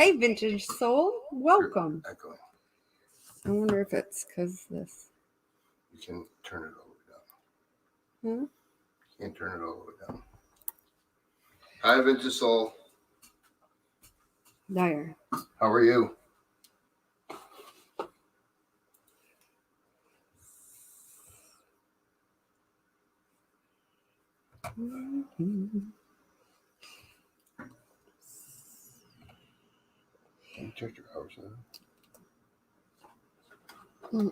Hey, Vintage Soul. Welcome. Echoing. I wonder if it's because this. You can turn it all the way down. Hmm? You can turn it all the way down. Hi, Vintage Soul. There. How are you? Mm-hmm. Can you check your hours now?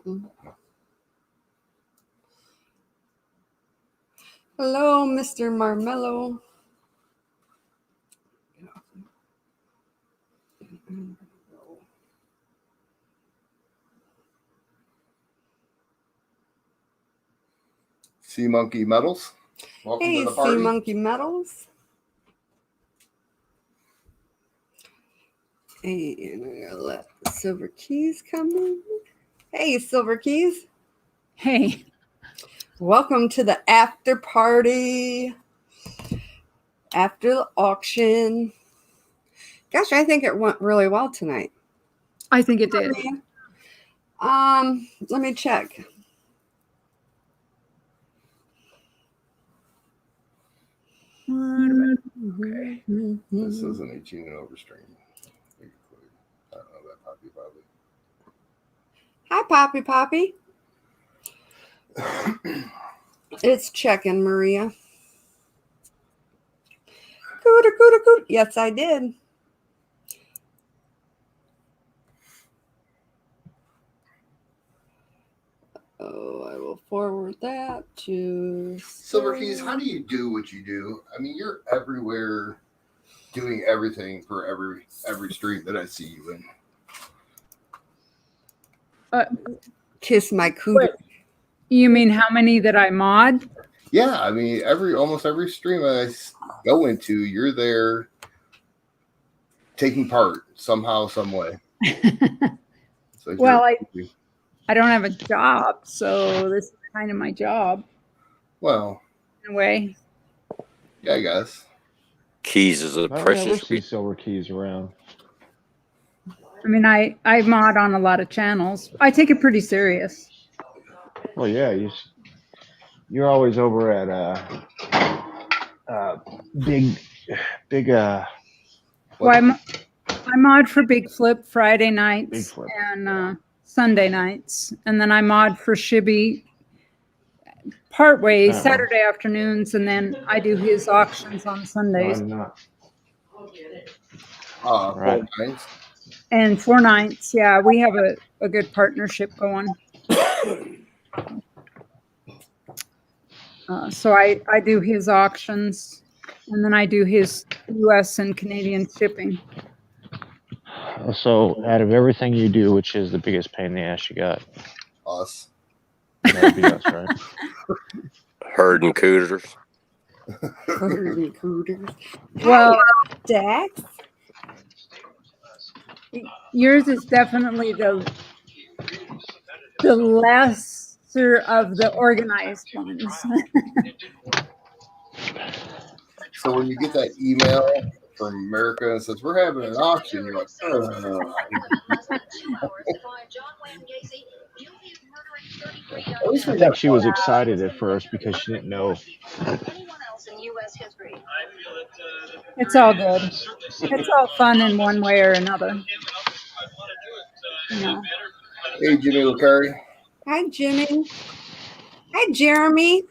Hello, Mr. Marmello. Sea Monkey Metals. Welcome Hey, to the party. Sea Monkey Metals. Hey, and I'm gonna let Silver Keys come in. Hey, Silver Keys. Hey. Welcome to the after party. After the auction. Gosh, I think it went really well tonight. I think it did. Let me check. Okay. This is an 18 and over stream. I don't know that Poppy. Hi, Poppy. It's checking, Maria. Cooter. Yes, I did. Oh, I will forward that to Silver Keys. How do you do what you do? I mean, you're everywhere, doing everything for every stream that I see you in. Kiss my cooter. Wait, you mean how many that I mod? Yeah, I mean, almost every stream I go into, you're there taking part somehow, some way. So well, I don't have a job, so this is kind of my job. Well, in a way. Yeah, I guess. Keys is a I precious. never see Silver Keys around. I mean, I mod on a lot of channels. I take it pretty serious. Well, yeah, you're always over at big. Well, I mod for Big Flip Friday nights Big Flip, and Sunday nights, and then I mod for Shibby partway Saturday afternoons, and then I do his auctions on Sundays. No, I'm not. Right. 4 nights. And 4 nights, yeah, we have a good partnership going. So I do his auctions, and then I do his U.S. and Canadian shipping. So, out of everything you do, which is the biggest pain in the ass you got? Us. That'd be us, right? Herding cooters. Herding cooters. Well, Dax. Yours is definitely the lesser of the organized ones. So when you get that email from America and says we're having an auction, you're like, I think she was excited at first because she didn't know. It's all good. It's all fun in one way or another. Yeah. Hey, Jimmy LeCurry. Hi, Jimmy. Hi, Jeremy.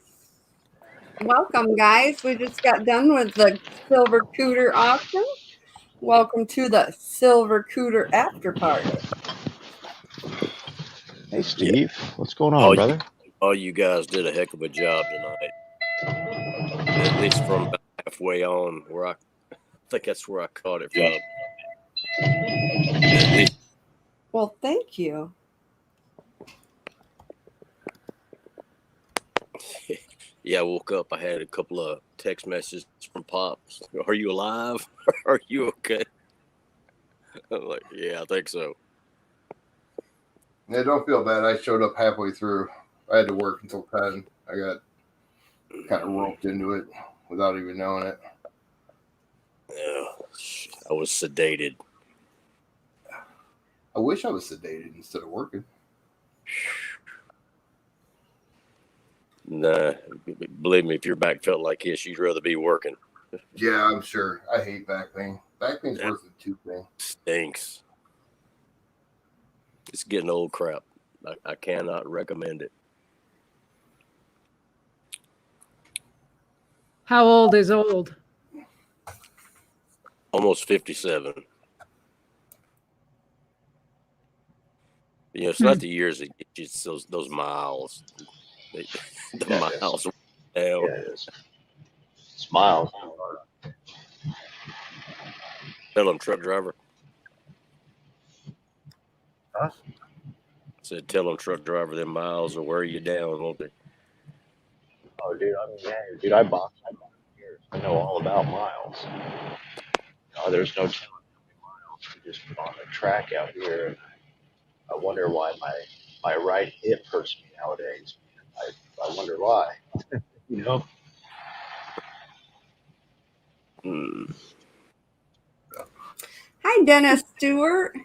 Welcome, guys. We just got done with the Silver Cooter auction. Welcome to the Silver Cooter after party. Hey, Steve. What's going on, brother? You guys did a heck of a job tonight. At least from about halfway on, where I think that's where I caught it from. Well, thank you. Yeah, I woke up. I had a couple of text messages from Pops. Are you alive? Are you okay? I'm like, yeah, I think so. Yeah, don't feel bad. I showed up halfway through. I had to work until 10. I got kind of roped into it without even knowing it. Yeah, I was sedated. I wish I was sedated instead of working. Nah, believe me, if your back felt like this, you'd rather be working. Yeah, I'm sure. I hate back pain. Back pain's Yeah. worse than tooth pain. Stinks. It's getting old crap. I cannot recommend it. How old is old? Almost 57. You know, it's not the years that get you, it's those miles. The Yeah, miles down. Yeah, it is. Smiles. Tell them, truck driver. Huh? Said, tell them, truck driver, them miles will wear you down, won't they? Oh, dude, dude, I box years. I know all about miles. There's no telling how many miles we just put on the track out here. And I wonder why my right hip hurts me nowadays. I wonder why. You know? Hmm. Hi, Dennis Stewart.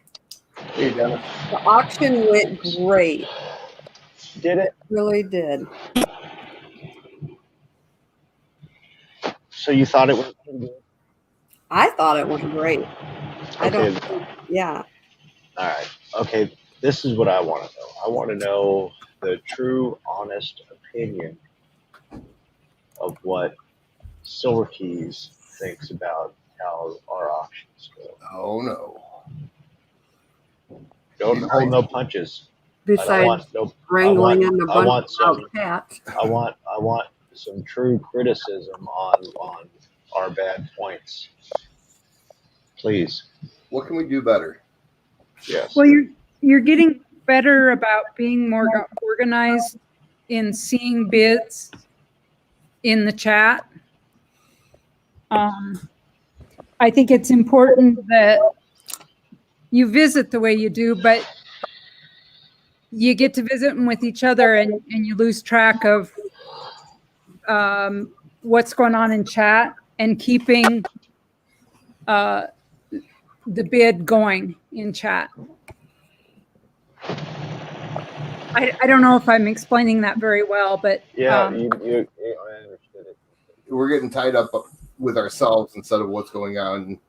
Hey, Dennis. The auction went great. Did it? Really did. So you thought it went pretty good? I thought it went great. I don't. Okay. Yeah. All right. Okay. This is what I want to know. I want to know the true, honest opinion of what Silver Keys thinks about how our auctions go. Oh, no. Don't hold no punches. I don't Besides want no. wrangling in a I bunch want of some. wild cats. I want some true criticism on our bad points. Please. What can we do better? Yes. Well, you're getting better about being more organized in seeing bids in the chat. I think it's important that you visit the way you do, but you get to visit them with each other, and you lose track of what's going on in chat and keeping the bid going in chat. I don't know if I'm explaining that very well, but Yeah, I understood it. We're getting tied up with ourselves instead of what's going on.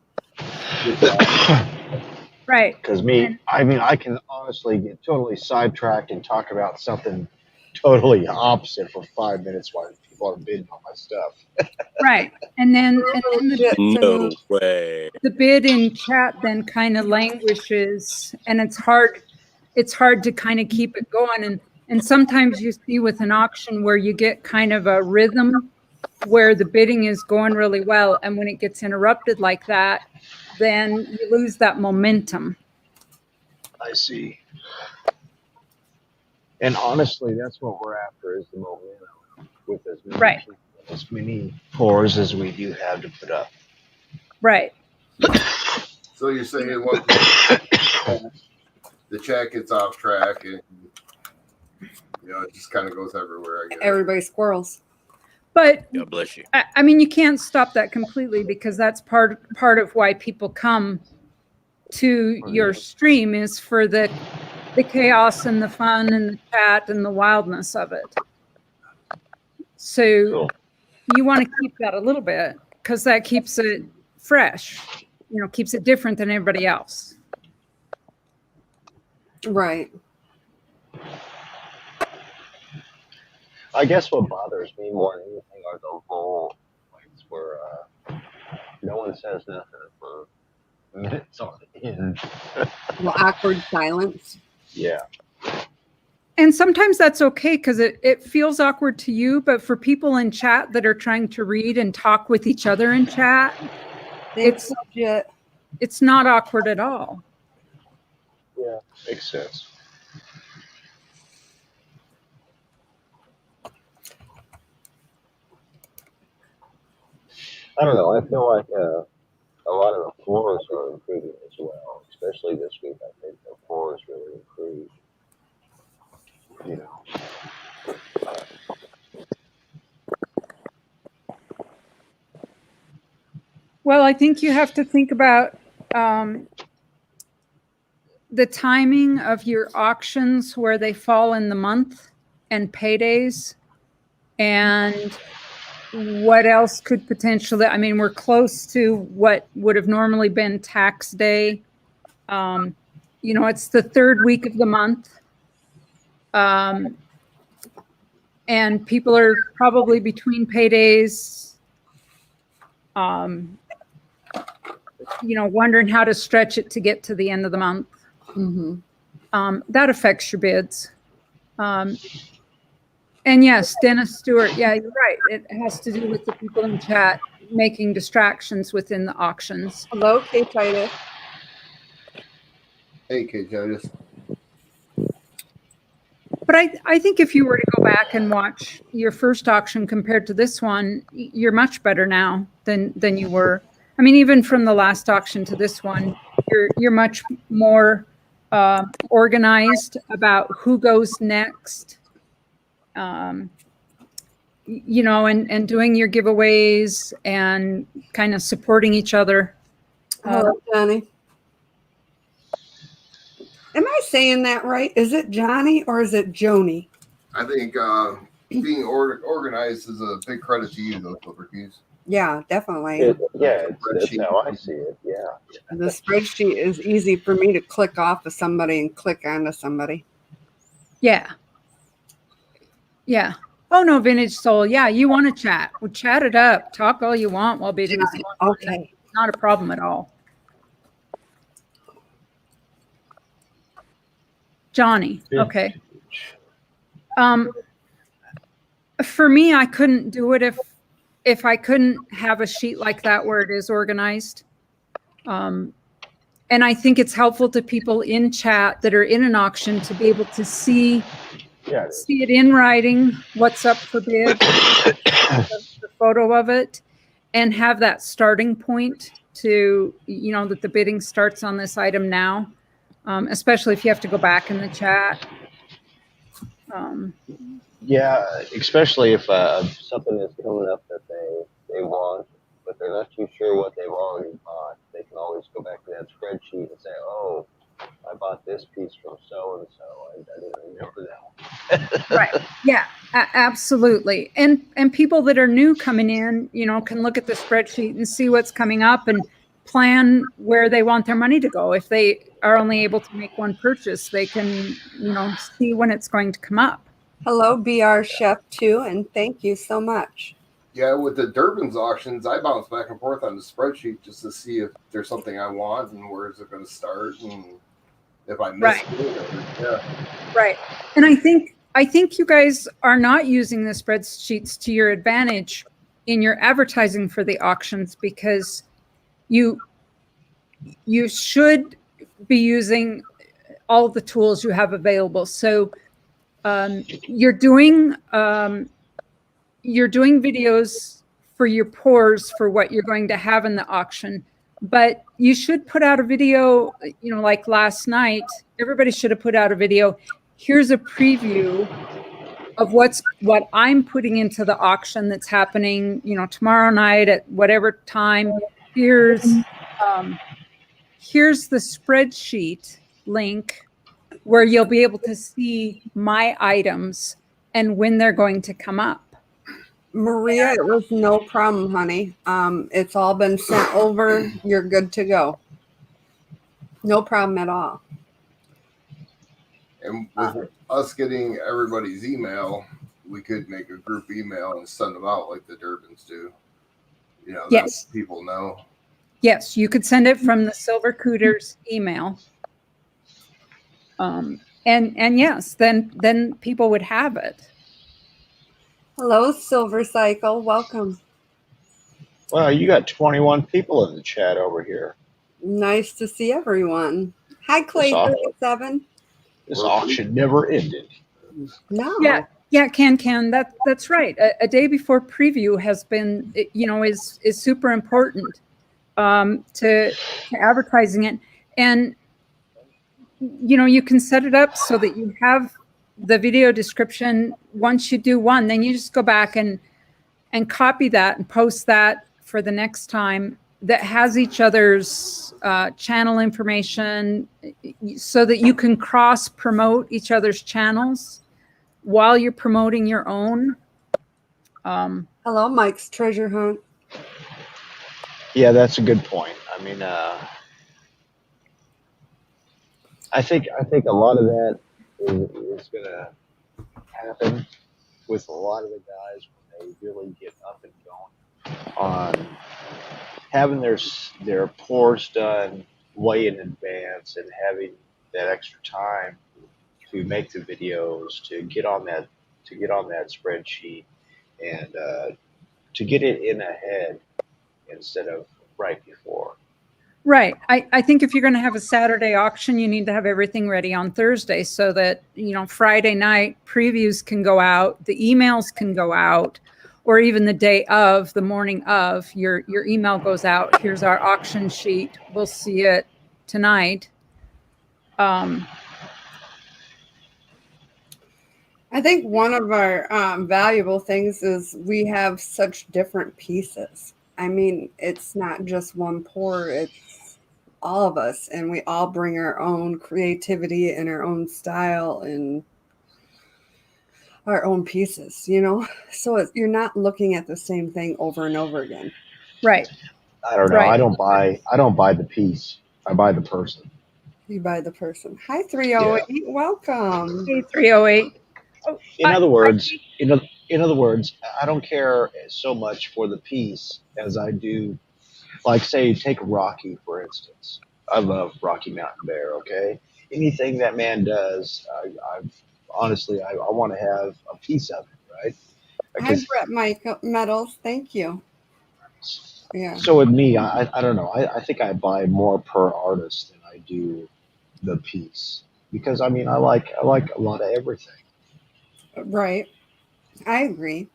right. Because I can honestly get totally sidetracked and talk about something totally opposite for 5 minutes while people are bidding on my stuff. Right. And then No way. the bid in chat then kind of languishes, and it's hard to kind of keep it going. And sometimes you see with an auction where you get kind of a rhythm where the bidding is going really well, and when it gets interrupted like that, then you lose that momentum. I see. And honestly, that's what we're after, is the momentum with as many Right. people, as many pours as we do have to put up. Right. So you're saying the chat gets off track and it just kind of goes everywhere, I guess. Everybody squirrels. But God bless you. I mean, you can't stop that completely, because that's part of why people come to your stream, is for the chaos and the fun and the chat and the wildness of it. So Cool. you want to keep that a little bit, because that keeps it fresh, keeps it different than everybody else. Right. I guess what bothers me more than anything are the lull points where no one says nothing for minutes on end. The awkward silence. Yeah. And sometimes that's okay, because it feels awkward to you, but for people in chat that are trying to read and talk with each other in chat, It's legit. It's not awkward at all. Yeah, makes sense. I don't know. I feel like a lot of the floors are improving as well, especially this week. I think the floors really improved. Well, I think you have to think about the timing of your auctions, where they fall in the month, and paydays, and what else could potentially, I mean, we're close to what would have normally been tax day. You know, it's the third week of the month. And people are probably between paydays, you know, wondering how to stretch it to get to the end of the month. That affects your bids. And yes, Dennis Stewart, yeah, you're right. It has to do with the people in chat making distractions within the auctions. Hello, Kate Titus. Hey, KJ, I just But I think if you were to go back and watch your first auction compared to this one, you're much better now than you were. I mean, even from the last auction to this one, you're much more organized about who goes next. You know, and doing your giveaways and kind of supporting each other. Hello, Johnny. Am I saying that right? Is it Johnny or is it Joni? I think being organized is a big credit to you, though, Silver Keys. Yeah, definitely. That's how I see it. Yeah. The spreadsheet is easy for me to click off of somebody and click onto somebody. Yeah. Yeah. Oh, no, Vintage Soul. Yeah, you want to chat. We'll chat it up. Talk all you want while bidding is going on. Okay. Not a problem at all. Johnny. Okay. For me, I couldn't do it if I couldn't have a sheet like that where it is organized. And I think it's helpful to people in chat that are in an auction to be able to see it in writing, what's up for bid, the photo of it, and have that starting point to, you know, that the bidding starts on this item now, especially if you have to go back in the chat. Yeah, especially if something is coming up that they want, but they're not too sure what they've already bought. They can always go back to that spreadsheet and say, "Oh, I bought this piece from so and so. I didn't remember that." Right. Yeah. Absolutely. And people that are new coming in, you know, can look at the spreadsheet and see what's coming up and plan where they want their money to go. If they are only able to make one purchase, they can, you know, see when it's going to come up. Hello, BR Chef 2, and thank you so much. Yeah, with the Durbin's auctions, I bounce back and forth on the spreadsheet just to see if there's something I want and where is it going to start and if I miss it. Right. And I think you guys are not using the spreadsheets to your advantage in your advertising for the auctions, because you should be using all the tools you have available. So you're doing videos for your pours for what you're going to have in the auction, but you should put out a video, you know, like last night, everybody should have put out a video. Here's a preview of what I'm putting into the auction that's happening, you know, tomorrow night at whatever time. Here's the spreadsheet link where you'll be able to see my items and when they're going to come up. Maria, it was no problem, honey. It's all been sent over. You're good to go. No problem at all. And with us getting everybody's email, we could make a group email and send them out like the Durbins do. You know, yes, that people know. Yes, you could send it from the Silver COOTERS email. And yes, then people would have it. Hello, Silver Cycle. Welcome. Well, you got 21 people in the chat over here. Nice to see everyone. Hi, Clay 37. This auction never ended. No. Yeah, Can. That's right. A day before preview has been, you know, is super important to advertising it. And, you know, you can set it up so that you have the video description. Once you do one, then you just go back and copy that and post that for the next time. that has each other's channel information so that you can cross promote each other's channels while you're promoting your own. Hello, Mike's Treasure Hunt. Yeah, that's a good point. I mean, I think a lot of that is going to happen with a lot of the guys when they really get up and going on having their pours done way in advance and having that extra time to make the videos, to get on that spreadsheet, and to get it in ahead instead of right before. Right. I think if you're going to have a Saturday auction, you need to have everything ready on Thursday so that, you know, Friday night previews can go out, the emails can go out, or even the day of, the morning of, your email goes out. Here's our auction sheet. We'll see it tonight. I think one of our valuable things is we have such different pieces. I mean, it's not just one pour, it's all of us, and we all bring our own creativity and our own style and our own pieces, you know? So you're not looking at the same thing over and over again. Right. I don't know. Right. I don't buy the piece. I buy the person. You buy the person. Hi, 308. Welcome. Hey, 308. Oh, In other words, I don't care so much for the piece as I do, like, say, take Rocky, for instance. I love Rocky Mountain Bear, okay? Anything that man does, honestly, I want to have a piece of it, right? Hi, Brett Mike Metals. Thank you. Yeah. So with me, I don't know. I think I buy more per artist than I do the piece. Because, I mean, I like a lot of everything. Right. I agree.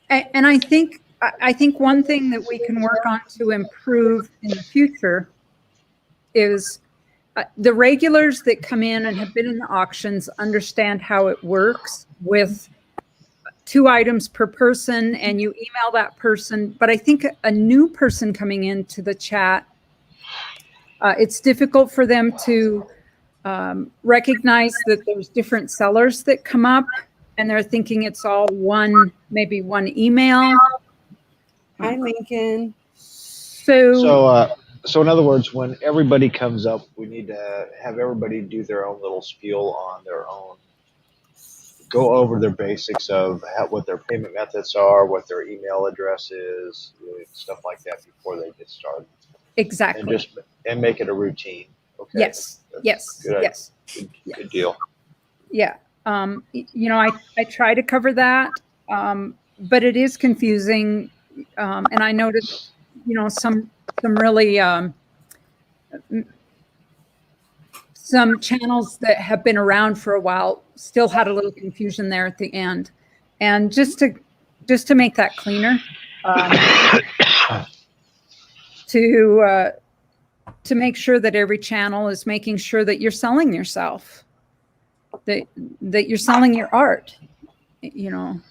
And I think one thing that we can work on to improve in the future is the regulars that come in and have been in the auctions understand how it works with 2 items per person, and you email that person. But I think a new person coming into the chat, it's difficult for them to recognize that there's different sellers that come up, and they're thinking it's all maybe one email. Hi, Lincoln. So in other words, when everybody comes up, we need to have everybody do their own little spiel on their own. Go over their basics of what their payment methods are, what their email address is, stuff like that before they get started. Exactly. And make it a routine. Okay. Yes. Yes. Good. Yes. Good deal. Yeah. You know, I try to cover that, but it is confusing. And I noticed, you know, some really some channels that have been around for a while still had a little confusion there at the end. And just to make that cleaner, to make sure that every channel is making sure that you're selling yourself, that you're selling your art, you know.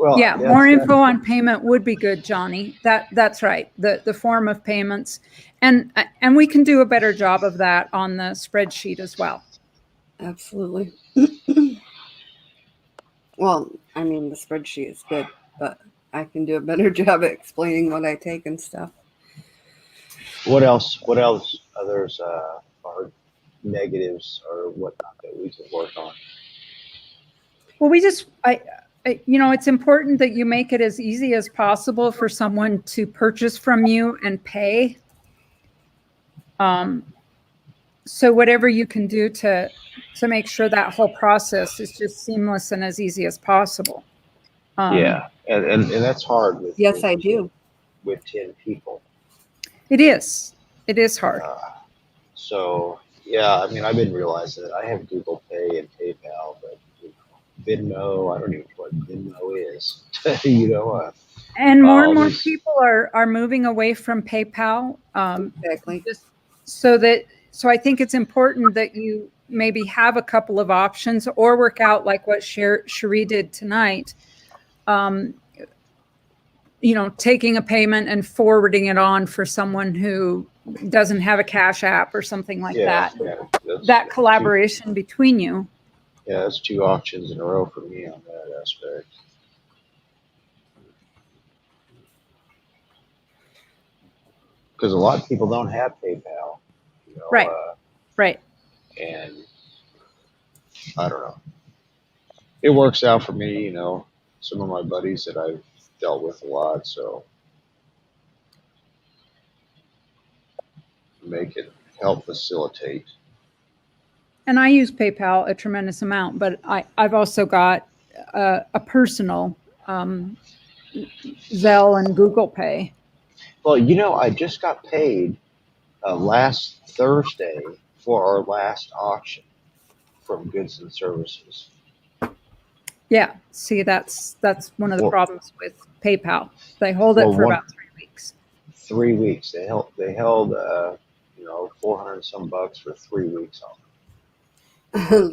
Well, yeah, more info on payment would be good, Johnny. That's right. The form of payments, and we can do a better job of that on the spreadsheet as well. Absolutely. Well, I mean, the spreadsheet is good, but I can do a better job at explaining what I take and stuff. What else? Others are negatives or whatnot that we can work on? Well, you know, it's important that you make it as easy as possible for someone to purchase from you and pay. So whatever you can do to make sure that whole process is just seamless and as easy as possible. Yeah, and that's hard. Yes, I do. With 10 people. It is. It is hard. So, yeah, I mean, I've been realizing that I have Google Pay and PayPal, but Venmo, I don't even know what Venmo is. You know. And more people are moving away from PayPal. Exactly. So I think it's important that you maybe have a couple of options or work out like what Cherie did tonight. Taking a payment and forwarding it on for someone who doesn't have a Cash App or something like that. That collaboration between you. Yeah, that's 2 auctions in a row for me on that aspect. Because a lot of people don't have PayPal. Right. Right. And I don't know. It works out for me, some of my buddies that I've dealt with a lot, so make it help facilitate. And I use PayPal a tremendous amount, but I've also got a personal Zelle and Google Pay. Well, I just got paid last Thursday for our last auction from Goods and Services. Yeah, see, that's one of the problems with PayPal. They hold it for about 3 weeks. 3 weeks. They held 400 and some bucks for 3 weeks on it.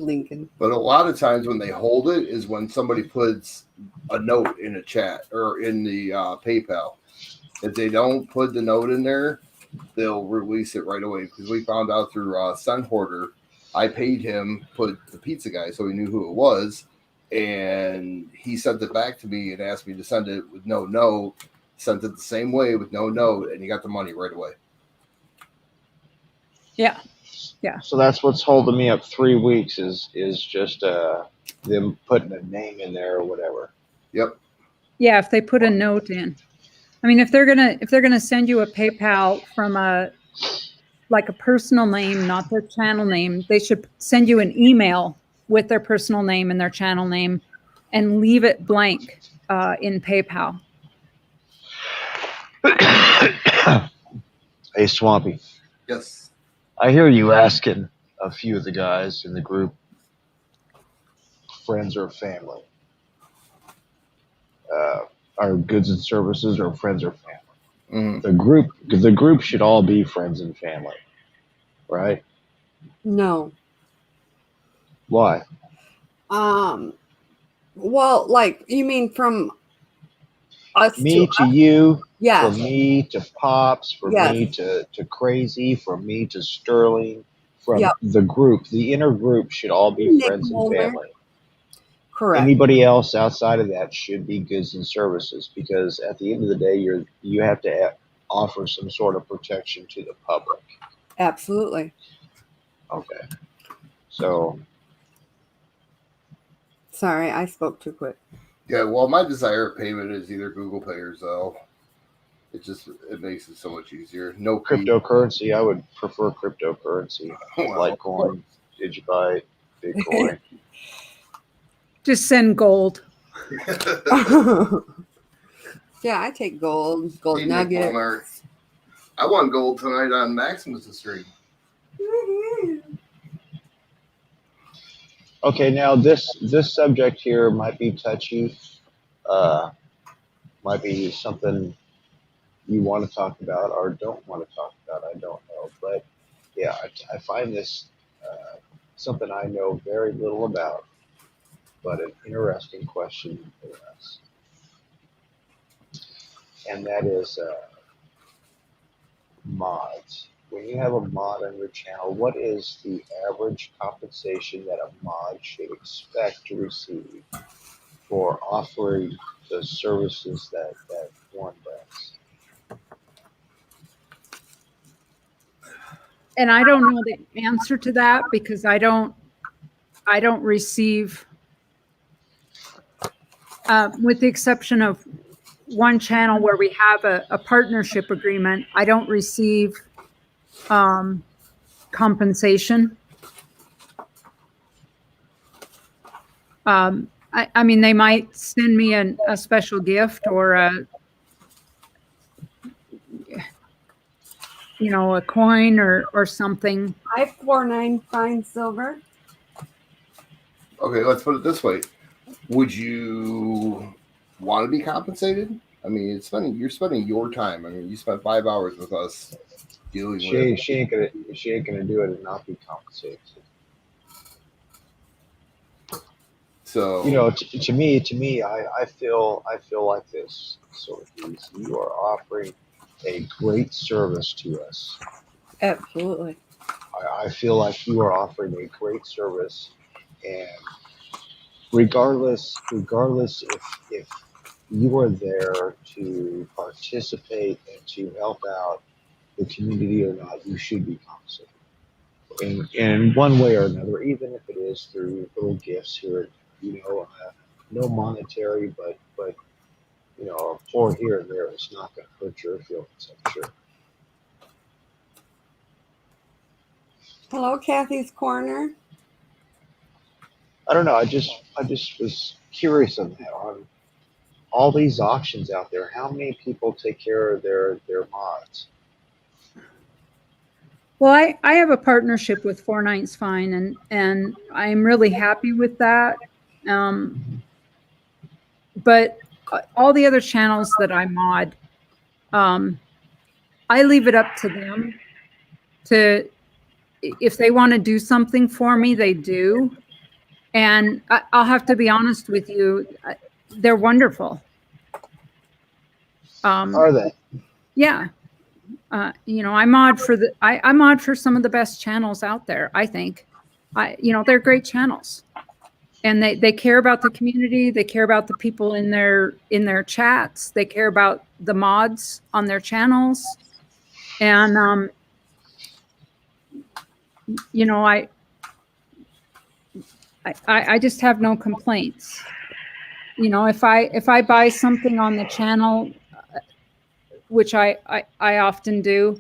Lincoln. But a lot of times when they hold it is when somebody puts a note in a chat or in the PayPal. If they don't put the note in there, they'll release it right away. Because we found out through Sun Hoarder, I paid him, put the pizza guy so he knew who it was, and he sent it back to me and asked me to send it with no note. Sent it the same way with no note, and he got the money right away. Yeah. Yeah. So that's what's holding me up 3 weeks is just them putting a name in there or whatever. Yep. Yeah, if they put a note in. I mean, if they're gonna send you a PayPal from a personal name, not their channel name, they should send you an email with their personal name and their channel name, and leave it blank in PayPal. Hey, Swampy. Yes. I hear you asking a few of the guys in the group, friends or family. Are Goods and Services or friends or family? Mm-hmm. The group should all be friends and family, right? No. Why? Well, you mean from us Me to us? you, Yes. from me to Pops, from Yes. me to Crazy, from me to Sterling, from Yep. the group. The inner group should all be Nick friends and Mulder. family. Correct. Anybody else outside of that should be Goods and Services, because at the end of the day, you have to offer some sort of protection to the public. Absolutely. Okay. So. Sorry, I spoke too quick. Yeah, well, my desired payment is either Google Pay or Zelle. It makes it so much easier. No Cryptocurrency, I would prefer cryptocurrency. Litecoin, Digibyte, Bitcoin. Just send gold. Yeah, I take gold Hey, nuggets. I won gold tonight on Maximus' stream. Okay, now this subject here might be touchy. Might be something you want to talk about or don't want to talk about. I don't know, but yeah, I find this something I know very little about, but an interesting question for us, and that is mods. When you have a mod on your channel, what is the average compensation that a mod should expect to receive for offering the services that one does? And I don't know the answer to that because I don't receive, with the exception of one channel where we have a partnership agreement, I don't receive compensation. I mean, they might send me a special gift or a coin or something. 5495 fine silver. Okay, let's put it this way. Would you want to be compensated? I mean, you're spending your time. I mean, you spent 5 hours with us dealing with. She ain't gonna do it and not be compensated. So You know, to me, I feel like this. So you are offering a great service to us. Absolutely. I feel like you are offering a great service, and regardless if you are there to participate and to help out the community or not, you should be compensated in one way or another, even if it is through little gifts here. No monetary, but a pour here and there is not going to hurt your feelings, I'm sure. Hello, Kathy's Corner. I don't know. I just was curious on that. On all these auctions out there, how many people take care of their mods? Well, I have a partnership with Four Ninths Fine, and I'm really happy with that. But all the other channels that I mod, I leave it up to them to, if they want to do something for me, they do. And I'll have to be honest with you, they're wonderful. Are they? Yeah. I mod for I mod for some of the best channels out there, I think. They're great channels. And they care about the community, they care about the people in their chats, they care about the mods on their channels. And I just have no complaints. If I buy something on the channel, which I often do,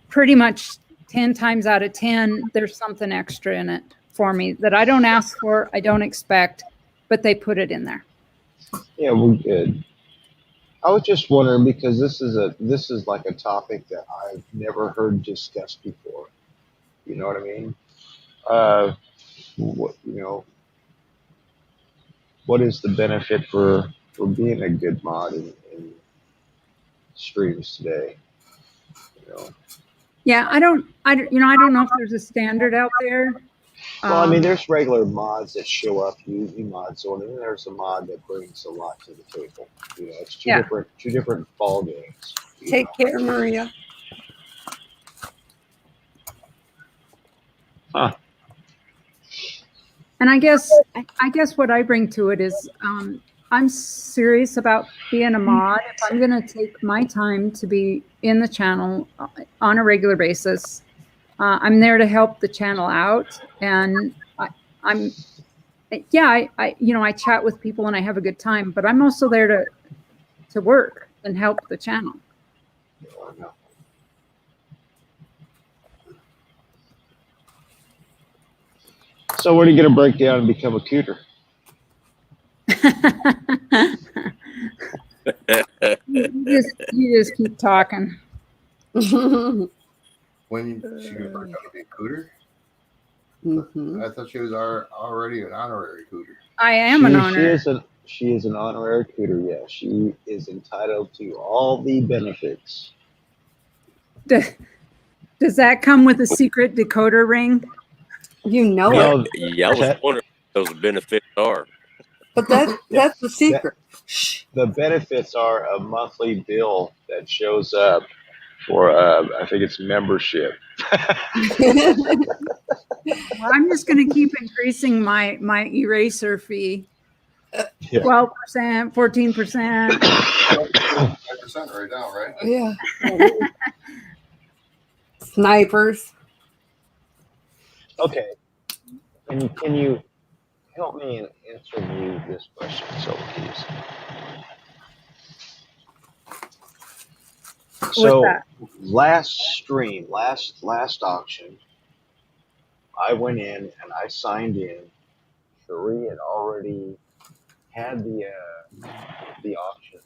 pretty much 10 times out of 10, there's something extra in it for me that I don't ask for, I don't expect, but they put it in there. Yeah, we're good. I was just wondering because this is like a topic that I've never heard discussed before. You know what I mean? What is the benefit for being a good mod in streams today? Yeah, I don't know if there's a standard out there. Well, I mean, there's regular mods that show up, you mod so, and then there's a mod that brings a lot to the table. It's two different ball games. Take care, Maria. Huh. And I guess what I bring to it is I'm serious about being a mod. If I'm going to take my time to be in the channel on a regular basis, I'm there to help the channel out. And I chat with people and I have a good time, but I'm also there to work and help the channel. So when are you going to break down and become a cooter? you just keep talking. When she going to be a cooter? Mm-hmm. I thought she was already an honorary cooter. I am an honorary. She is an honorary cooter, yeah. She is entitled to all the benefits. Does that come with a secret decoder ring? Yeah, I was wondering what those benefits are. But that's the secret. The benefits are a monthly bill that shows up for I think it's membership. Well, I'm just going to keep increasing my eraser fee. 12%, 14%. 5% right now, right? Yeah. Snipers. Okay. Can you help me in answering you this question, Socrates? So last stream, last auction, I went in and I signed in. Cherie had already had the auction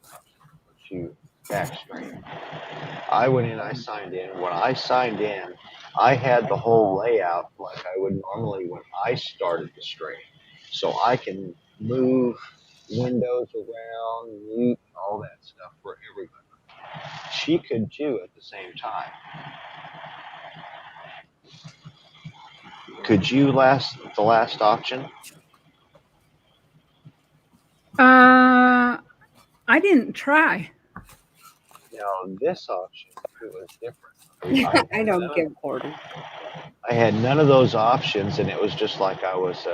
to back stream. I went in, I signed in. When I signed in, I had the whole layout like I would normally when I started the stream. So I can move windows around, mute, all that stuff for everybody. She could too at the same time. Could you last the last auction? I didn't try. Now this auction, it was different. I don't give quarter. I had none of those options, and it was just like I was,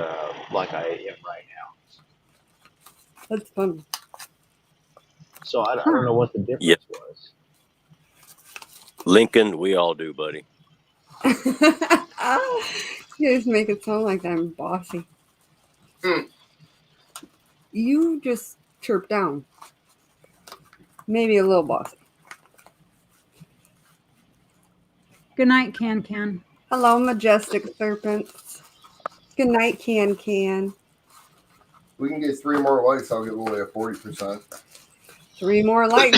like I am right now. That's fun. So I don't know what the difference Yep. was. Lincoln, we all do, buddy. You just make it sound like I'm bossy. Mm. You just chirp down. Maybe a little bossy. Good night, Can. Hello, majestic serpents. Good night, Can. We can get 3 more likes. I'll get Willie at 40%. 3 more likes.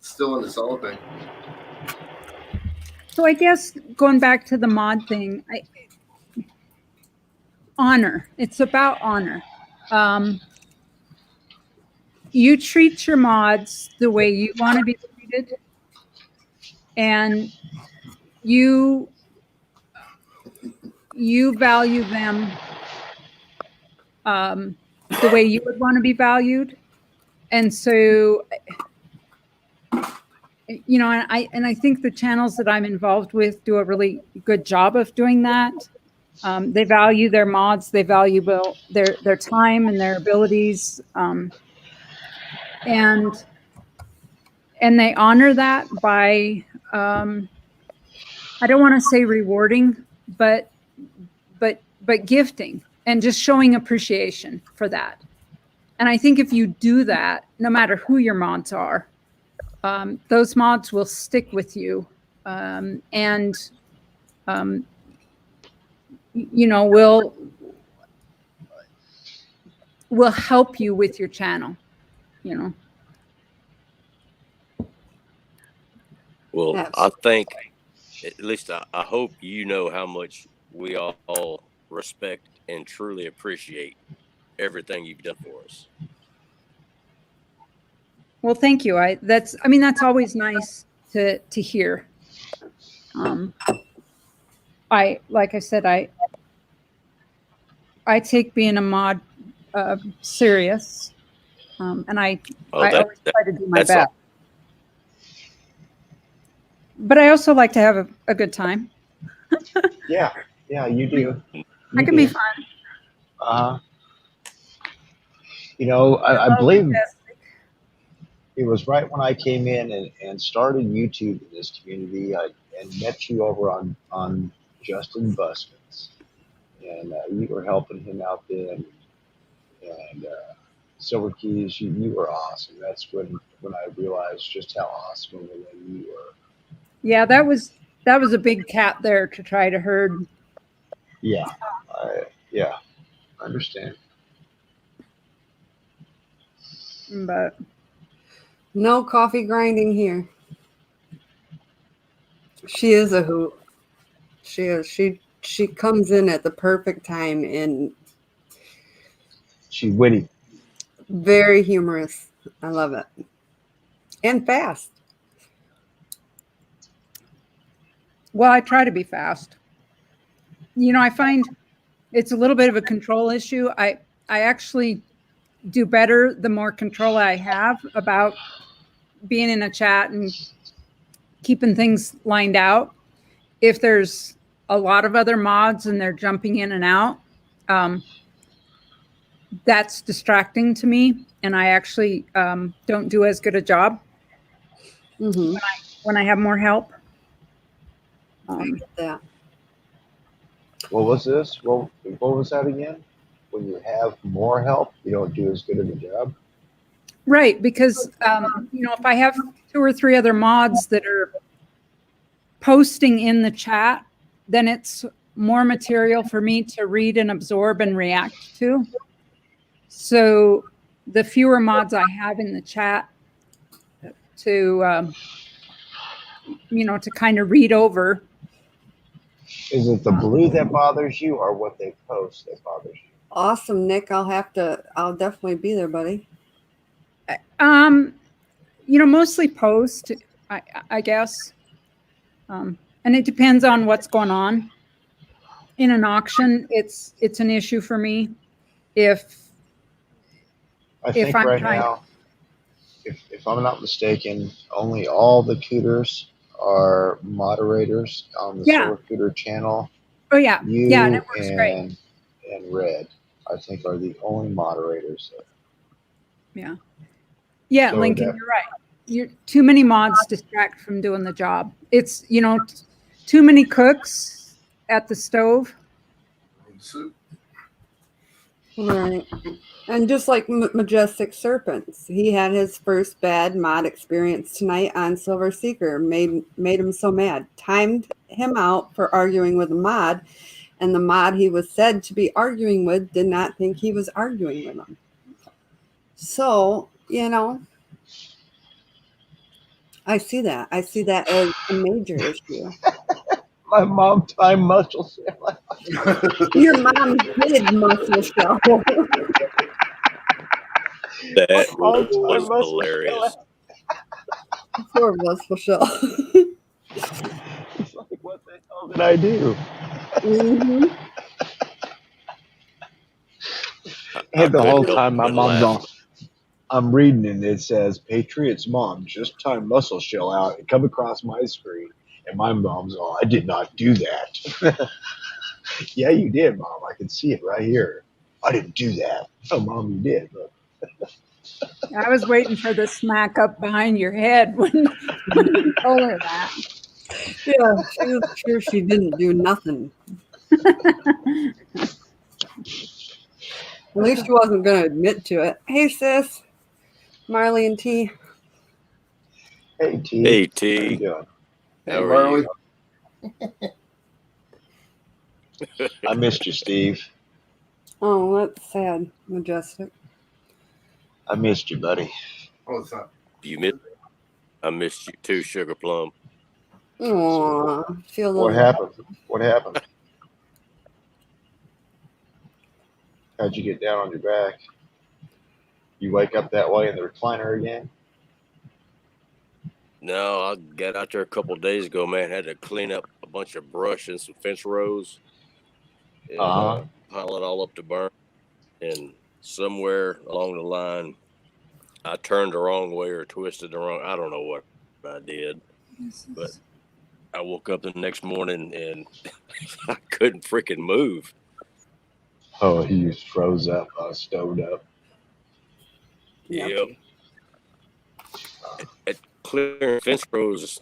Still in the cellophane. So I guess going back to the mod thing, honor. It's about honor. You treat your mods the way you want to be treated, and you value them the way you would want to be valued. And so, you know, and I think the channels that I'm involved with do a really good job of doing that. They value their mods, they value their time and their abilities, and they honor that by I don't want to say rewarding, but gifting and just showing appreciation for that. And I think if you do that, no matter who your mods are, those mods will stick with you, and you know, will help you with your channel, you know. Well, Absolutely. I think, at least I hope you know how much we all respect and truly appreciate everything you've done for us. Well, thank you. That's always nice to hear. Like I said, I take being a mod serious, and I always try to do my best. But I also like to have a good time. Yeah, you do. I can be fun. You know, I believe it was right when I came in and started YouTube in this community, and met you over on Justin Buskins, and you were helping him out then, and Silver Keys, you were awesome. That's when I realized just how awesome of a lady you were. Yeah, that was a big cat there to try to herd. Yeah, I understand. But No coffee grinding here. She is a hoot. She is. She comes in at the perfect time and She's witty. very humorous. I love it. And fast. well, I try to be fast. You know, I find it's a little bit of a control issue. I actually do better the more control I have about being in a chat and keeping things lined out. If there's a lot of other mods and they're jumping in and out, that's distracting to me, and I actually don't do as good a job when I have more help. I get that. What was this? What was that again? When you have more help, you don't do as good of a job? Right, because you know, if I have 2 or 3 other mods that are posting in the chat, then it's more material for me to read and absorb and react to. So the fewer mods I have in the chat to you know, to kind of read over. Is it the blue that bothers you, or what they post that bothers you? Awesome, Nick. I'll definitely be there, buddy. mostly post, I guess. And it depends on what's going on. In an auction, it's an issue for me if I think I'm right trying. now, if I'm not mistaken, only all the Cooters are moderators on the Yeah. Silver Cooter channel. Oh yeah. You Yeah, and it works great. and Red, I think, are the only moderators. Yeah. Yeah, So Lincoln, that- you're right. Too many mods distract from doing the job. It's, too many cooks at the stove. Right. And just like Majestic Serpents, he had his first bad mod experience tonight on Silver Seeker. Made him so mad. Timed him out for arguing with a mod, and the mod he was said to be arguing with did not think he was arguing with him. So, I see that. I see that as a major issue. my mom time muscle shell. Your mom did muscle shell. That Mom time was muscle hilarious. Poor muscle shell. It's like, what the hell did I do? Mm-hmm. And the whole couldn't help time my but mom's laugh. on. I'm reading and it says Patriot's mom just timed muscle shell out and come across my screen, and my mom's all, I did not do that. Yeah, you did, Mom. I can see it right here. I didn't do that. Oh, Mom, you did. Look. I was waiting for the smack up behind your head when you told her that. Yeah, she was sure she didn't do nothing. At least she wasn't going to admit to it. Hey, sis. Marley and T. Hey, T. Hey, How you T. doing? How are Marley. you? I missed you, Steve. Oh, that's sad, Majestic. I missed you, buddy. Oh, it's not. You missed. I missed you too, Sugar Plum. Aw, feel What those. happened? What happened? How'd you get down on your back? You wake up that way in the recliner again? No, I got out there a couple of days ago, man. Had to clean up a bunch of brush and some fence rows and pile it all up to burn. And somewhere along the line, I turned the wrong way or twisted the wrong. I don't know what I did, but I woke up the next morning and I couldn't freaking move. Oh, he was froze up, stoved up. Yep. At clearing fence rows,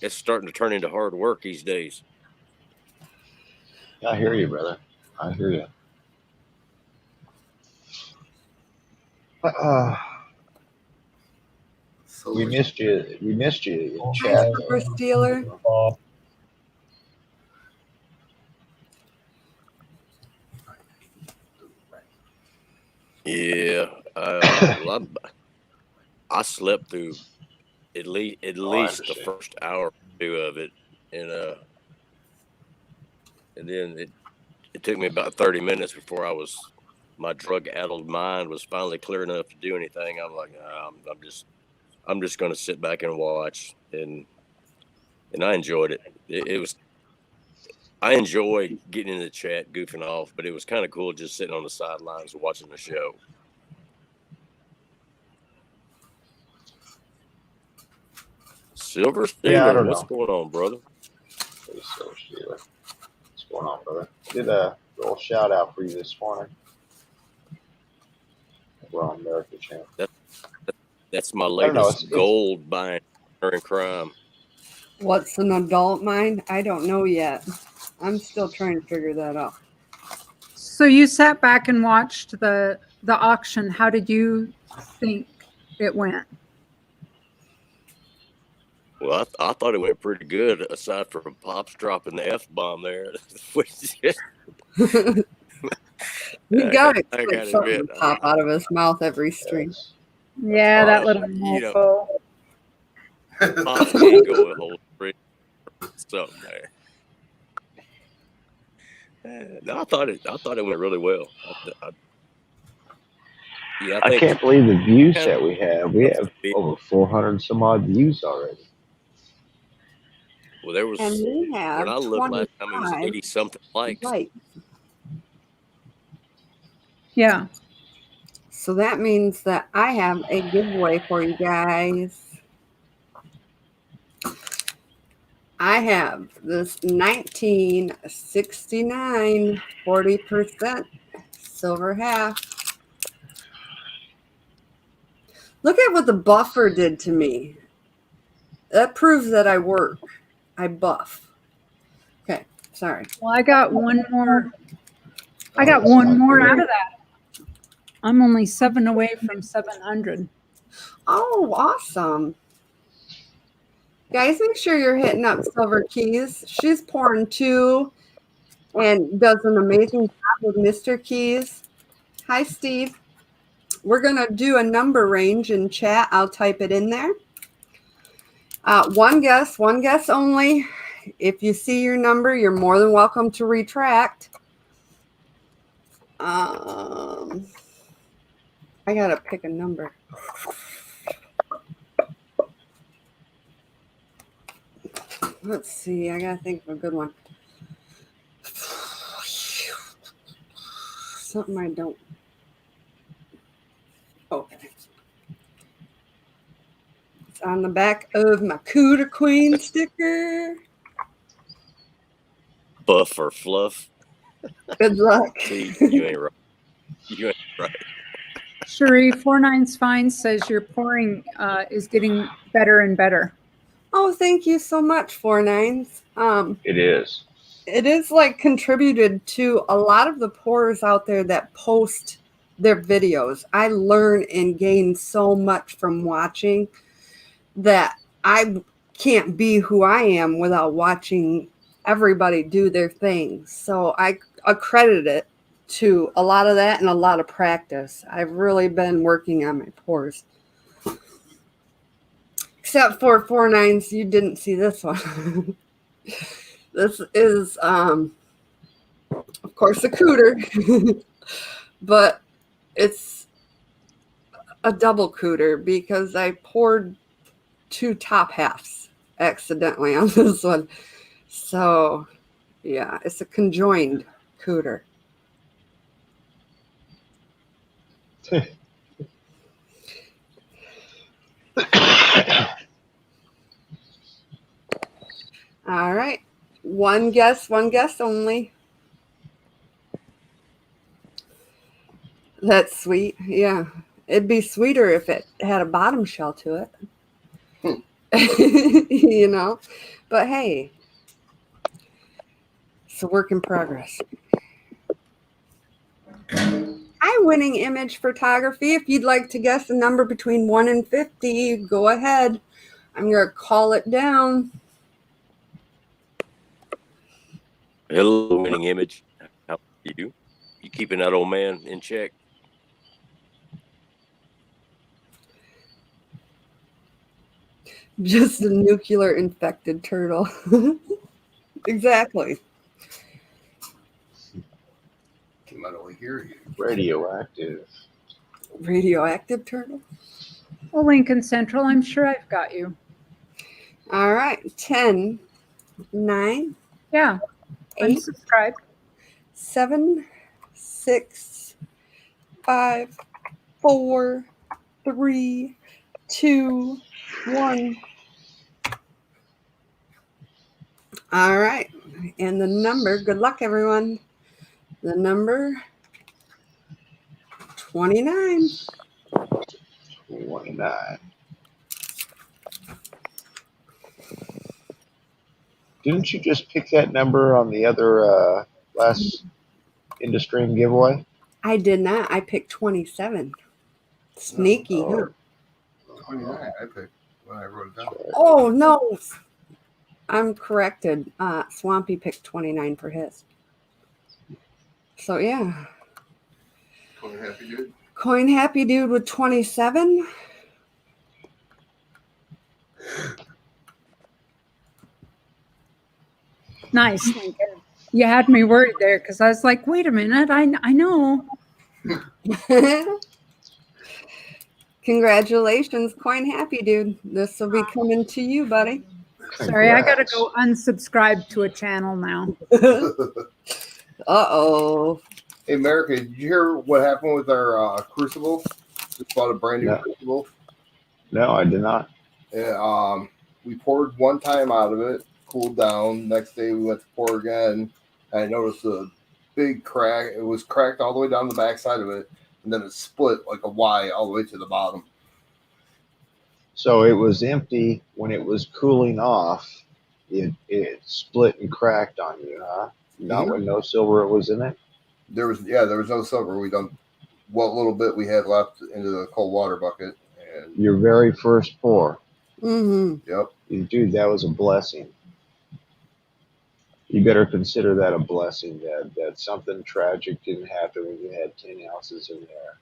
it's starting to turn into hard work these days. I hear you, brother. I hear you. We missed you. We missed you in Hi, chat. Super Stealer. Yeah, well, I slept through at least the first hour or two of it, and then it took me about 30 minutes before my drug-addled mind was finally clear enough to do anything. I'm like, nah, I'm just going to sit back and watch, and I enjoyed it. It was. I enjoy getting in the chat, goofing off, but it was kind of cool just sitting on the sidelines watching the show. Silver Stealer, Yeah, I don't what's know. going on, brother? Silver Stealer. What's going on, brother? Did a little shout out for you this morning. We're on America Channel. That's my I don't know, latest gold buying in crime. What's an adult mind? I don't know yet. I'm still trying to figure that out. So you sat back and watched the auction. How did you think it went? Well, I thought it went pretty good, aside from Pops dropping the F-bomb there. He got it. I gotta Something admit, pop out of his mouth every stream. Yeah, that little mofo. Pops did go a whole stream or something there. No, I thought it went really well. Yeah, I can't believe the views that we have. We have big. over 400 some odd views already. Well, there was And we when have I looked last time, it was 25 80 something likes. likes. Yeah. So that means that I have a giveaway for you guys. I have this 1969 40% silver half. Look at what the buffer did to me. That proves that I work. I buff. Okay, sorry. Well, I got one more. I got one more out of that. I'm only 7 away from 700. Oh, awesome. Guys, make sure you're hitting up Silver Keys. She's pouring too and does an amazing job with Mr. Keys. Hi, Steve. We're going to do a number range in chat. I'll type it in there. One guess only. If you see your number, you're more than welcome to retract. I got to pick a number. Let's see. I got to think of a good one. Something I don't. Okay. It's on the back of my Cooter Queen sticker. Buff or fluff. Good luck. See, you ain't right. You ain't right. Cherie, 49's Fine says your pouring is getting better and better. Oh, thank you so much, 49s. It is. It is like contributed to a lot of the pourers out there that post their videos. I learn and gain so much from watching that I can't be who I am without watching everybody do their thing. So I accredit it to a lot of that and a lot of practice. I've really been working on my pours. Except for 49s, you didn't see this one. This is, of course, a cooter, but it's a double cooter because I poured 2 top halves accidentally on this one. So, yeah, it's a conjoined cooter. All right. One guess only. That's sweet. Yeah. It'd be sweeter if it had a bottom shell to it. You know? But hey, it's a work in progress. Hi, Winning Image Photography. If you'd like to guess a number between 1 and 50, go ahead. I'm going to call it down. Hello, Winning Image. How are you? You keeping that old man in check? Just a nuclear infected turtle. Exactly. He might only hear you. Radioactive. Radioactive turtle. Well, Lincoln Central, I'm sure I've got you. All right. 10, 9, Yeah, I'm 8, subscribed. 7, 6, 5, 4, 3, 2, 1. All right. And the number, good luck, everyone. The number 29. 29. Didn't you just pick that number on the other last InduStream giveaway? I did not. I picked 27. Sneaky, huh? 29, I picked when I wrote it down. Oh, no. I'm corrected. Swampy picked 29 for his. So, yeah. Coin Happy Dude. Coin Happy Dude with 27. Nice, Lincoln. You had me worried there because I was like, wait a minute, I know. Congratulations, Coin Happy Dude. This will be coming to you, buddy. Sorry, I gotta Congrats. go unsubscribe to a channel now. Uh-oh. Hey, America, did you hear what happened with our crucible? Just bought a brand new No. crucible. No, I did not. Yeah, we poured one time out of it, cooled down. Next day we went to pour again. I noticed a big crack. It was cracked all the way down the back side of it, and then it split like a Y all the way to the bottom. So it was empty when it was cooling off. It split and cracked on you, huh? Not when no silver was in it. There was no silver. We dumped what little bit we had left into the cold water bucket, and Your very first pour. Mm-hmm. yep. Dude, that was a blessing. You better consider that a blessing that something tragic didn't happen when you had 10 ounces in there.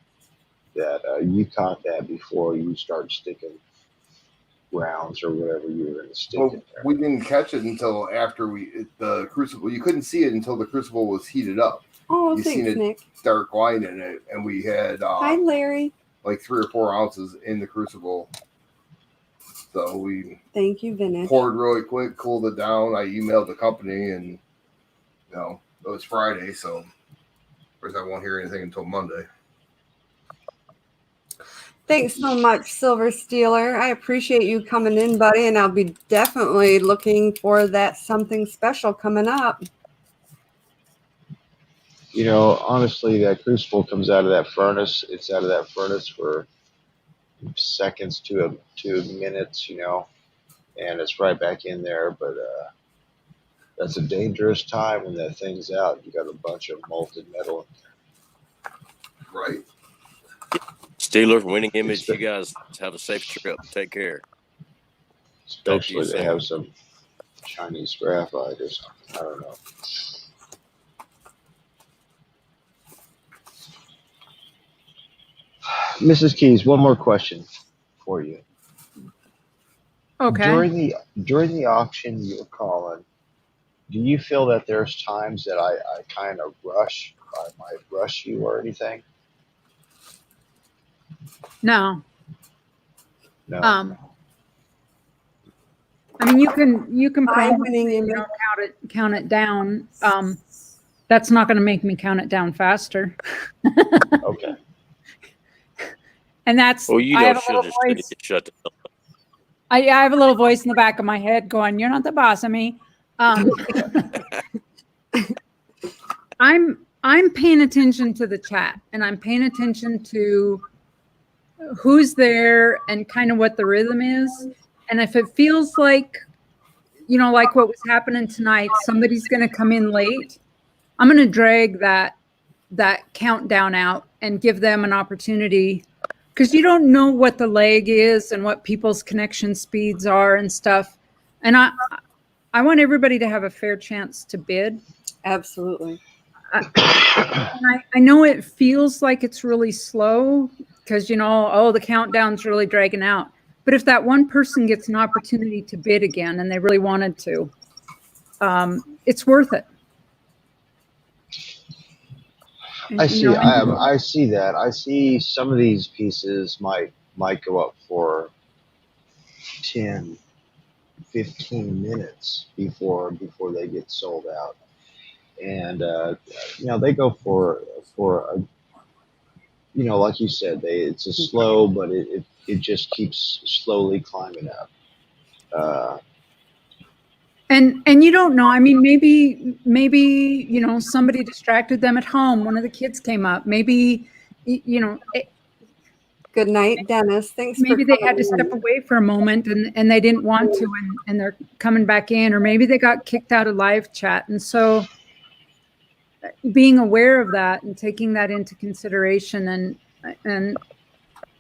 That you caught that before you start sticking rounds or whatever you were going to stick Well, in there. we didn't catch it until after the crucible. You couldn't see it until the crucible was heated up. Oh, You thanks, seen it Nick. dark wine in it, and we had Hi, Larry. like 3 or 4 ounces in the crucible. So we Thank you, Vintage. poured really quick, cooled it down. I emailed the company, and it was Friday, so of course I won't hear anything until Monday. Thanks so much, Silver Stealer. I appreciate you coming in, buddy, and I'll be definitely looking for that something special coming up. You know, honestly, that crucible comes out of that furnace. It's out of that furnace for seconds to minutes, and it's right back in there. But that's a dangerous time when that thing's out. You got a bunch of molten metal in there. Right. Steeler, Winning Image, you guys have a safe trip. Take care. Especially they have some Chinese graphite or something. I don't know. Mrs. Keys, one more question for you. Okay. During the auction you were calling, do you feel that there's times that I kind of I might rush you or anything? No. No. I mean, you can probably Winning Image. count it down. That's not going to make me count it down faster. Okay. And that's, Well, you I know, have a she'll little just voice. shut down. I have a little voice in the back of my head going, "You're not the boss of me." I'm paying attention to the chat, and I'm paying attention to who's there and kind of what the rhythm is. And if it feels like, like what was happening tonight, somebody's going to come in late, I'm going to drag that countdown out and give them an opportunity, because you don't know what the lag is and what people's connection speeds are and stuff. And I want everybody to have a fair chance to bid. Absolutely. I know it feels like it's really slow because, the countdown's really dragging out. But if that one person gets an opportunity to bid again and they really wanted to, it's worth it. I see. I see that. I see some of these pieces might go up for 10, 15 minutes before they get sold out, and they go for a, like you said, it's a slow, but it just keeps slowly climbing up. And you don't know. I mean, maybe somebody distracted them at home. One of the kids came up. Maybe Good night, Dennis. Thanks. Maybe for they had to coming step in. away for a moment and they didn't want to, and they're coming back in, or maybe they got kicked out of live chat. And so being aware of that and taking that into consideration and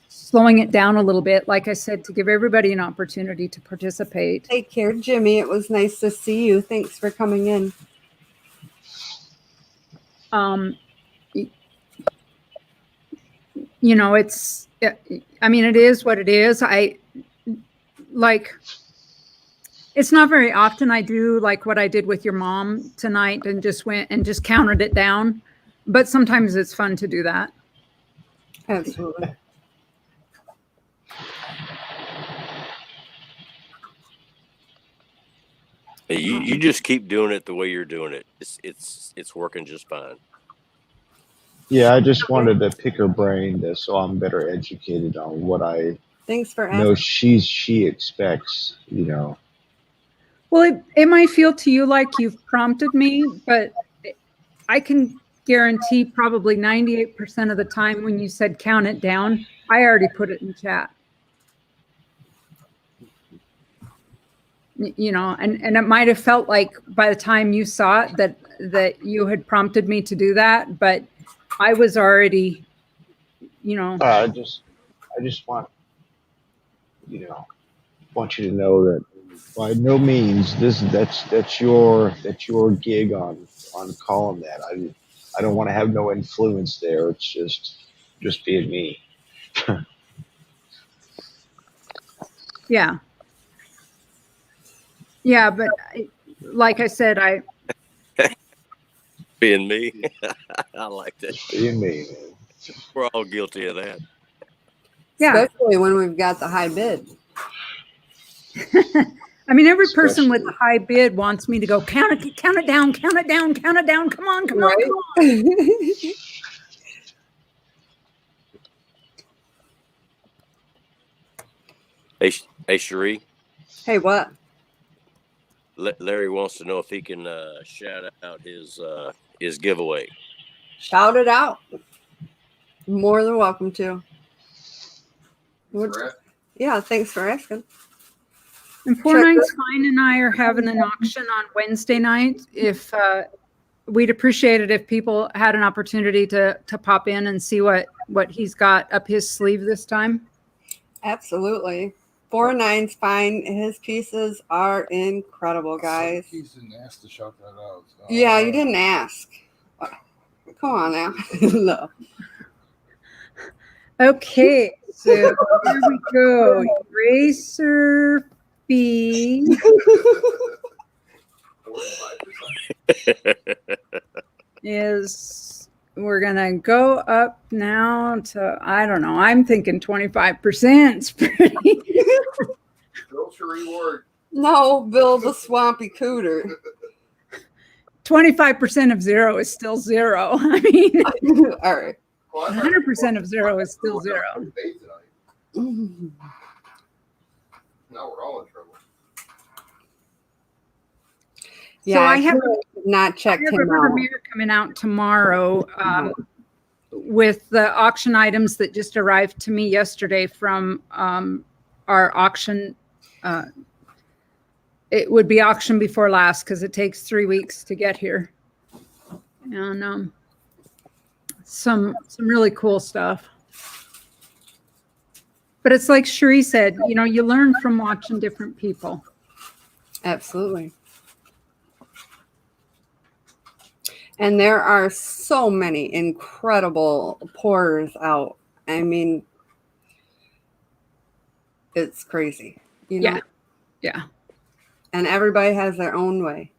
slowing it down a little bit, like I said, to give everybody an opportunity to participate. Take care, Jimmy. It was nice to see you. Thanks for coming in. It is what it is. It's not very often I do like what I did with your mom tonight and just went and just counted it down. But sometimes it's fun to do that. Absolutely. You just keep doing it the way you're doing it. It's working just fine. Yeah, I just wanted to pick her brain so I'm better educated on what I Thanks for know asking. she expects, you know. Well, it might feel to you like you've prompted me, but I can guarantee probably 98% of the time when you said count it down, I already put it in chat. You know, and it might have felt like by the time you saw it that you had prompted me to do that, but I was already, you know. I just want, you know, want you to know that by no means that's your gig on calling that. I don't want to have no influence there. It's just being me. Yeah. Yeah, but like I said, Being me, I like that. Just being me, man. We're all guilty of that. yeah. Especially when we've got the high bid. I mean, every person with a Especially- high bid wants me to go count it down, count it down, count it down. Come on, come on, Right? come on. Hey, Cherie, Hey, what? Larry wants to know if he can shout out his giveaway. Shout it out. More than welcome to. Yeah, thanks for asking. And Four Nights Fine and I are having an auction on Wednesday night. If we'd appreciate it if people had an opportunity to pop in and see what he's got up his sleeve this time. Absolutely. 4-9's fine. His pieces are incredible, guys. He didn't ask to shout that out. So. Yeah, you didn't ask. Come on now. No. Okay, so here we go. Eraser fee is, we're gonna go up now to, I don't know, I'm thinking 25%. It's pretty. Build your reward. No, Bill the Swampy Cooter. 25% of zero is still zero. I mean, All right. 100% of zero is still zero. Mhm. Now we're all in trouble. Yeah, So I have not checked a him out. premiere coming out tomorrow with the auction items that just arrived to me yesterday from our auction. It would be auction before last because it takes 3 weeks to get here. And some really cool stuff. But it's like Cherie said, you know, you learn from watching different people. Absolutely. And there are so many incredible pourers out. I mean, it's crazy. You know? Yeah. And everybody has their own way.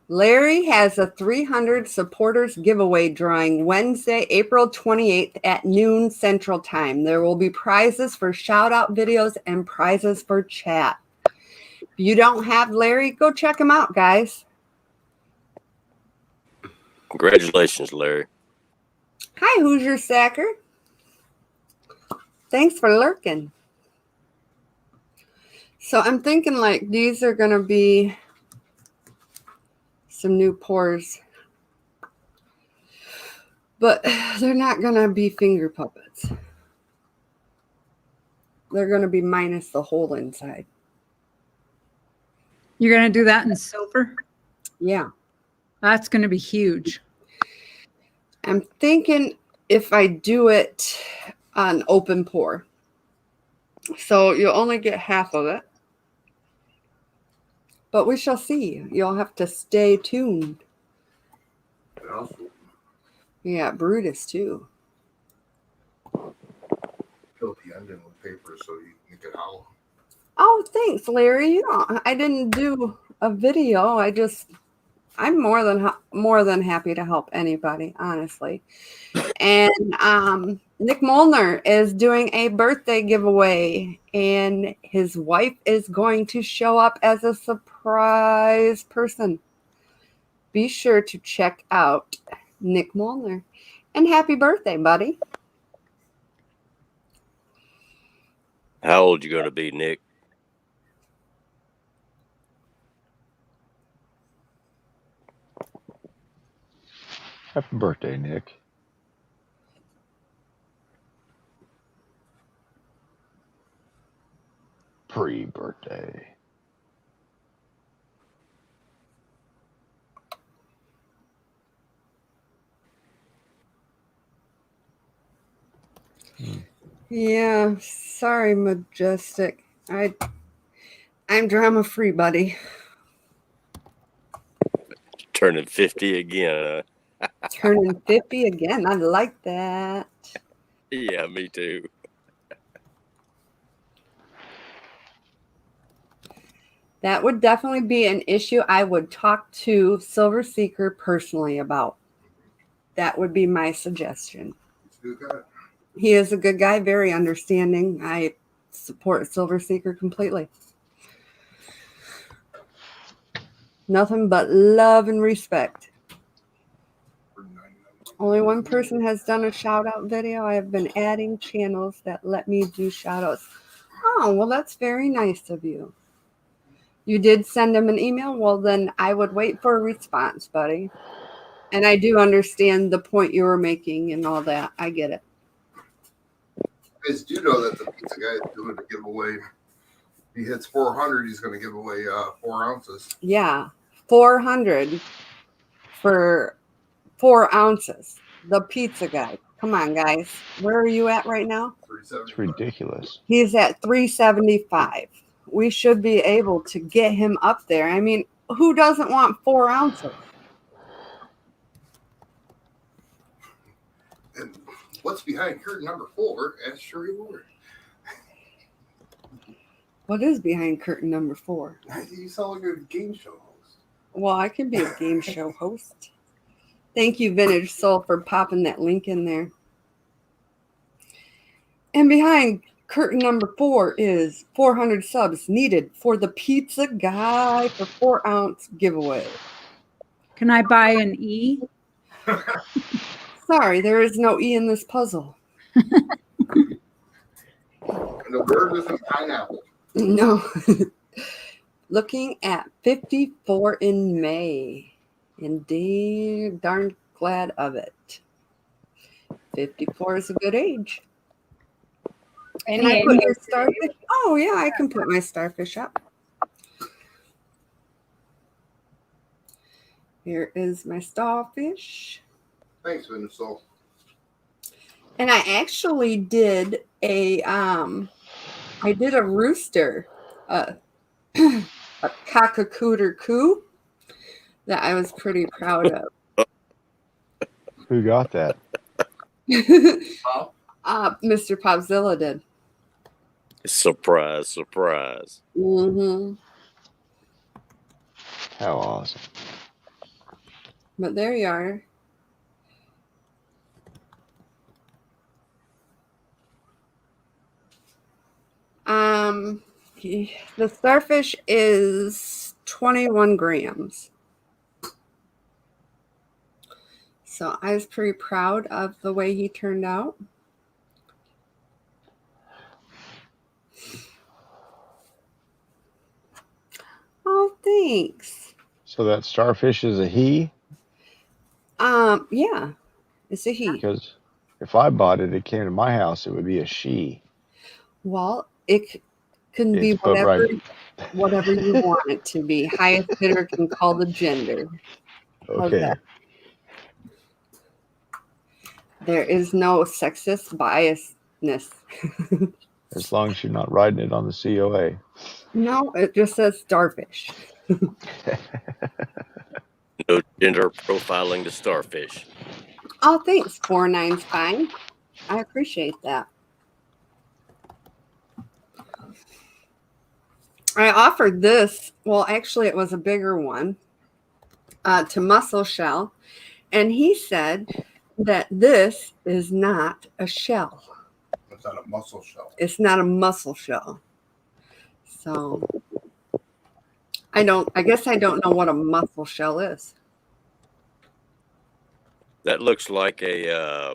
Larry has a 300 supporters giveaway drawing Wednesday, April 28th at noon Central Time. There will be prizes for shout out videos and prizes for chat. If you don't have Larry, go check him out, guys. Congratulations, Larry. Hi, Hoosier Sacker. Thanks for lurking. So I'm thinking like these are going to be some new pours, but they're not going to be finger puppets. They're going to be minus the hole inside. You're going to do that in silver? Yeah. That's going to be huge. I'm thinking if I do it on open pour. So you'll only get half of it. But we shall see. You'll have to stay tuned. Yeah, Brutus too. Fill the ending with paper so you can get out. Oh, thanks, Larry. You know, I didn't do a video. I'm more than happy to help anybody, honestly. And Nick Molnar is doing a birthday giveaway, and his wife is going to show up as a surprise person. Be sure to check out Nick Molnar. And happy birthday, buddy. How old you going to be, Nick? Happy birthday, Nick. Pre-birthday. Yeah, sorry, Majestic. I'm drama free, buddy. Turning 50 again. Turning 50 again. I like that. Yeah, me too. That would definitely be an issue I would talk to Silver Seeker personally about. That would be my suggestion. He's a good guy. He is a good guy, very understanding. I support Silver Seeker completely. Nothing but love and respect. Only one person has done a shout out video. I have been adding channels that let me do shout outs. Oh, well, that's very nice of you. You did send him an email? Well, then I would wait for a response, buddy. And I do understand the point you were making and all that. I get it. You guys do know that the pizza guy is doing a giveaway. If he hits 400, he's going to give away 4 ounces. Yeah, 400 for 4 ounces. The pizza guy. Come on, guys. Where are you at right now? It's ridiculous. He's at 375. We should be able to get him up there. I mean, who doesn't want 4 ounces? And what's behind curtain number 4? Ask Sherry Ward. What is behind curtain number 4? You sound like a game show host. Well, I can be a game show host. Thank you, Vintage Soul, for popping that link in there. And behind curtain number 4 is 400 subs needed for the pizza guy for 4-ounce giveaway. Can I buy an E? Sorry, there is no E in this puzzle. And the word isn't pineapple. No. Looking at 54 in May. Indeed, darn glad of it. 54 is a good age. Can I put your starfish? Oh, yeah, I can put my starfish up. Here is my starfish. Thanks, Venezuela. And I actually did a rooster, a cock-a-cooter coo that I was pretty proud of. Who got that? Mr. Popzilla did. Surprise, surprise. Mm-hmm. How awesome. But there you are. The starfish is 21 grams. So I was pretty proud of the way he turned out. Oh, thanks. So that starfish is a he? Yeah, it's a he. Because if I bought it, it came to my house, it would be a she. Well, it can be It's put right- whatever you want it to be. Highest bidder can call the gender. How's Okay. that? There is no sexist biasness. As long as you're not writing it on the COA. No, it just says starfish. No gender profiling the starfish. Oh, thanks. 4.9's fine. I appreciate that. I offered this. Well, actually, it was a bigger one to Muscle Shell. And he said, that this is not a shell. It's not a mussel shell. It's not a mussel shell. So I guess I don't know what a mussel shell is. That looks like a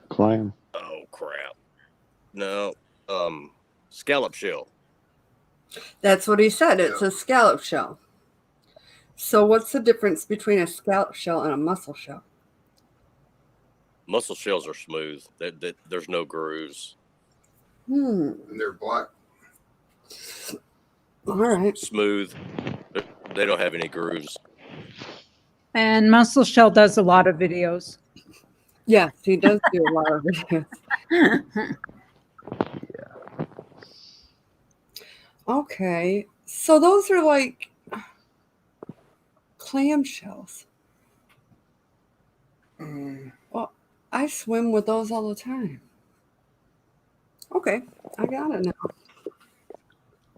Clam. oh crap. No, scallop shell. That's what he said. It's a scallop shell. So what's the difference between a scallop shell and a mussel shell? Mussel shells are smooth. There's no grooves. And they're black. All right. Smooth. They don't have any grooves. And Mussel Shell does a lot of videos. Yes, he does do a lot of videos. Okay. So those are like clam shells. Well, I swim with those all the time. Okay, I got it now.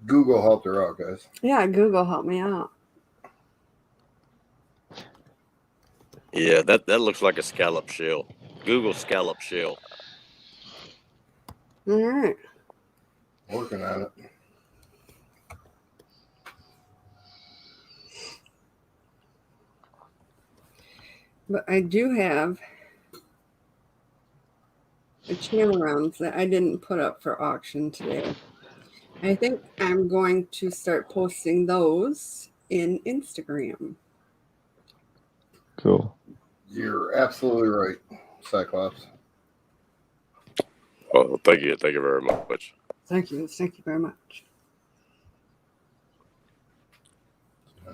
Google helped her out, guys. Yeah, Google helped me out. Yeah, that looks like a scallop shell. Google scallop shell. All right. Working on it. But I do have the channel rounds that I didn't put up for auction today. I think I'm going to start posting those in Instagram. Cool. You're absolutely right, Cyclops. Oh, thank you very much. Thank you very much.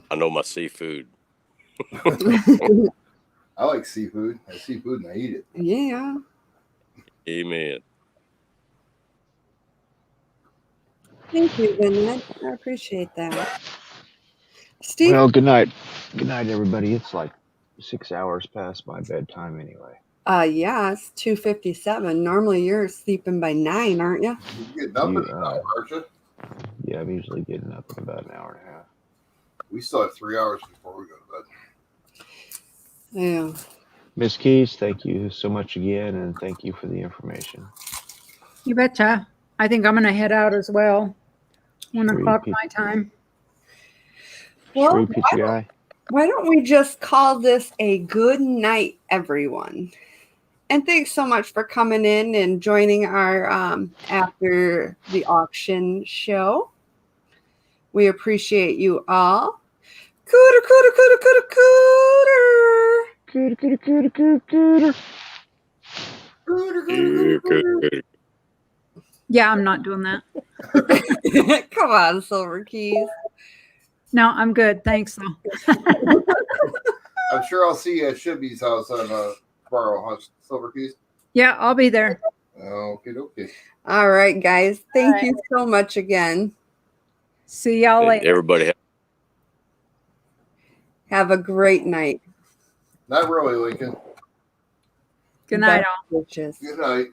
I know my seafood. I like seafood. I seafood and I eat it. Yeah. Amen. Thank you, Vinod. I appreciate that. Steve? Well, good night. Good night, everybody. It's like 6 hours past my bedtime anyway. Yeah, it's 2:57. Normally you're sleeping by 9, aren't you? You're getting up in an hour, aren't you? Yeah, I'm usually getting up in about an hour and a half. We still have 3 hours before we go to bed. Yeah. Miss Keys, thank you so much again, and thank you for the information. You betcha. I think I'm going to head out as well. 1 Shree o'clock Pizza- my time. Well, Shree Pizza Guy. why don't we just call this a good night, everyone? And thanks so much for coming in and joining our after the auction show. We appreciate you all. Cooter, cooter, cooter, cooter, cooter. Cooter, cooter, cooter, cooter, cooter. Cooter, cooter, cooter, cooter. Yeah, I'm not doing that. Come on, Silver Keys. No, I'm good. Thanks, though. I'm sure I'll see you at Shibby's house on tomorrow, Silver Keys. Yeah, I'll be there. Okay. All right, guys. Thank you so much again. See y'all later. Everybody Have a great night. Not really, Lincoln. Good night, all. Best wishes. Good night.